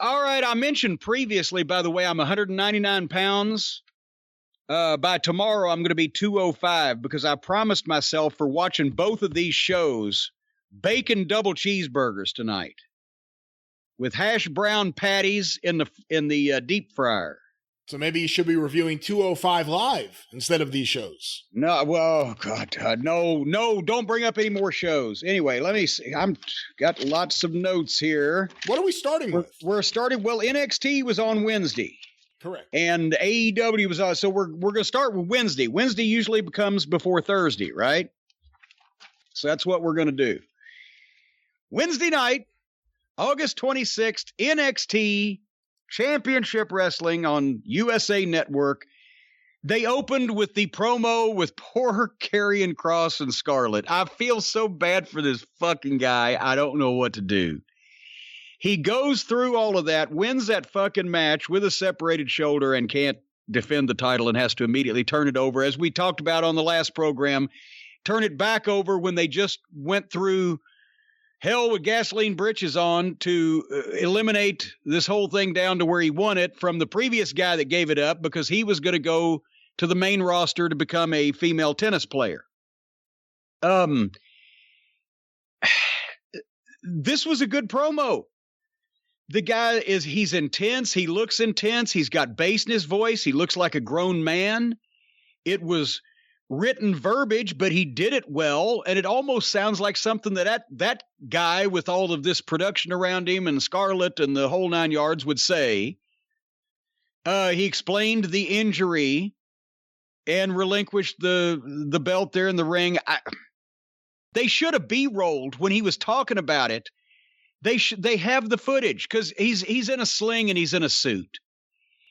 All right. I mentioned previously, by the way, I'm 199 pounds. By tomorrow, I'm going to be 205 because I promised myself for watching both of these shows, bacon double cheeseburgers tonight with hash brown patties in the deep fryer. So maybe you should be reviewing 205 Live instead of these shows. No, well, God, no, don't bring up any more shows. Anyway, let me see. I'm got lots of notes here. What are we starting with? We're starting, well, NXT was on Wednesday. Correct. And AEW was on, so we're going to start with Wednesday. Wednesday usually becomes before Thursday, right? So that's what we're going to do. Wednesday night, August 26th, NXT Championship Wrestling on USA Network. They opened with the promo with poor Karrion Kross and Scarlett. I feel so bad for this fucking guy. I don't know what to do. He goes through all of that, wins that fucking match with a separated shoulder and can't defend the title and has to immediately turn it over. As we talked about on the last program, turn it back over when they just went through hell with gasoline britches on to eliminate this whole thing down to where he won it from the previous guy that gave it up because he was going to go to the main roster to become a female tennis player. This was a good promo. The guy he's intense. He looks intense. He's got bass in his voice. He looks like a grown man. It was written verbiage, but he did it well. And it almost sounds like something that guy with all of this production around him and Scarlett and the whole 9 yards would say. He explained the injury and relinquished the belt there in the ring. They should have B-rolled when he was talking about it. They have the footage because he's in a sling and he's in a suit.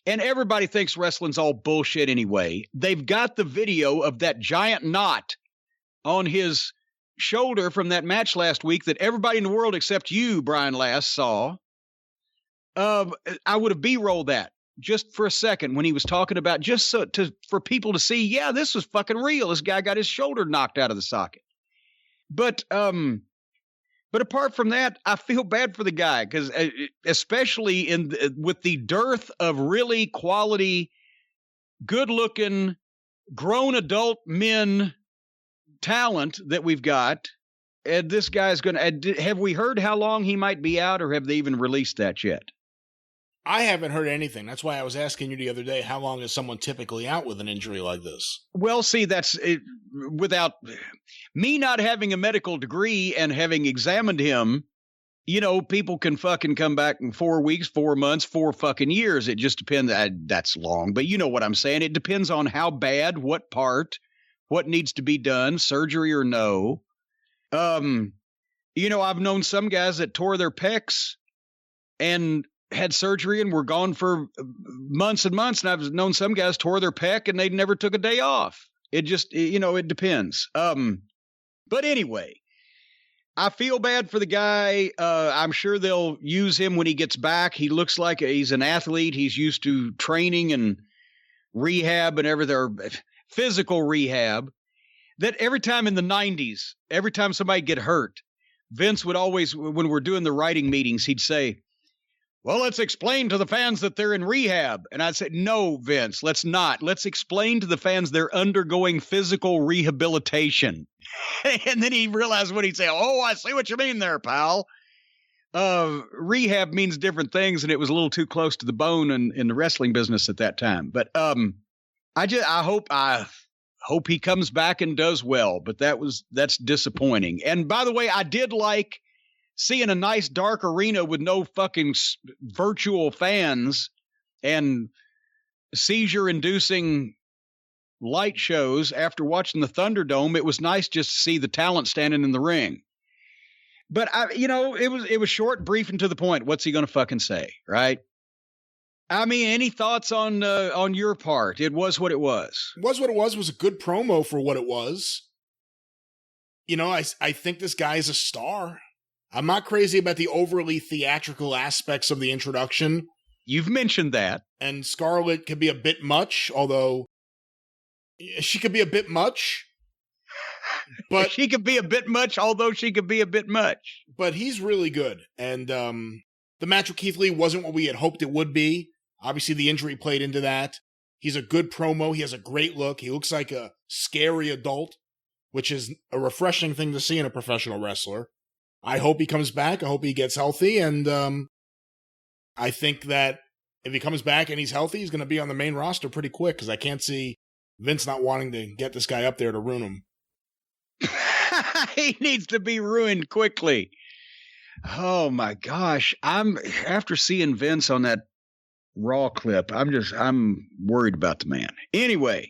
And everybody thinks wrestling's all bullshit anyway. They've got the video of that giant knot on his shoulder from that match last week that everybody in the world except you, Brian Last, saw. I would have B-rolled that just for a second when he was talking about for people to see, yeah, this was fucking real. This guy got his shoulder knocked out of the socket. But apart from that, I feel bad for the guy because especially with the dearth of really quality, good-looking, grown adult men talent that we've got, and this guy's going to... Have we heard how long he might be out, or have they even released that yet? I haven't heard anything. That's why I was asking you the other day, how long is someone typically out with an injury like this? Well, see, that's without me not having a medical degree and having examined him, people can fucking come back in 4 weeks, 4 months, 4 fucking years. It just depends. That's long, but you know what I'm saying? It depends on how bad, what part, what needs to be done, surgery or no. I've known some guys that tore their pecs and had surgery and were gone for months and months. And I've known some guys tore their pec and they never took a day off. It just, it depends. But anyway, I feel bad for the guy. I'm sure they'll use him when he gets back. He looks like he's an athlete. He's used to training and rehab and everything, physical rehab. That every time in the 90s, every time somebody get hurt, Vince would always, when we're doing the writing meetings, he'd say, well, let's explain to the fans that they're in rehab. And I'd say, no, Vince, let's not. Let's explain to the fans they're undergoing physical rehabilitation. And then he realized what he'd say. Oh, I see what you mean there, pal. Rehab means different things, and it was a little too close to the bone in the wrestling business at that time. But I hope he comes back and does well. But that's disappointing. And by the way, I did like seeing a nice dark arena with no fucking virtual fans and seizure-inducing light shows after watching the Thunderdome. It was nice just to see the talent standing in the ring. But it was short, brief, and to the point. What's he going to fucking say, right? I mean, any thoughts on your part? It was what it was. It was what it was. It was a good promo for what it was. I think this guy is a star. I'm not crazy about the overly theatrical aspects of the introduction. You've mentioned that. And Scarlett could be a bit much, although she could be a bit much. But she could be a bit much, although she could be a bit much. But he's really good. And the match with Keith Lee wasn't what we had hoped it would be. Obviously, the injury played into that. He's a good promo. He has a great look. He looks like a scary adult, which is a refreshing thing to see in a professional wrestler. I hope he comes back. I hope he gets healthy. And I think that if he comes back and he's healthy, he's going to be on the main roster pretty quick, because I can't see Vince not wanting to get this guy up there to ruin him. He needs to be ruined quickly. Oh my gosh. After seeing Vince on that Raw clip, I'm worried about the man. Anyway,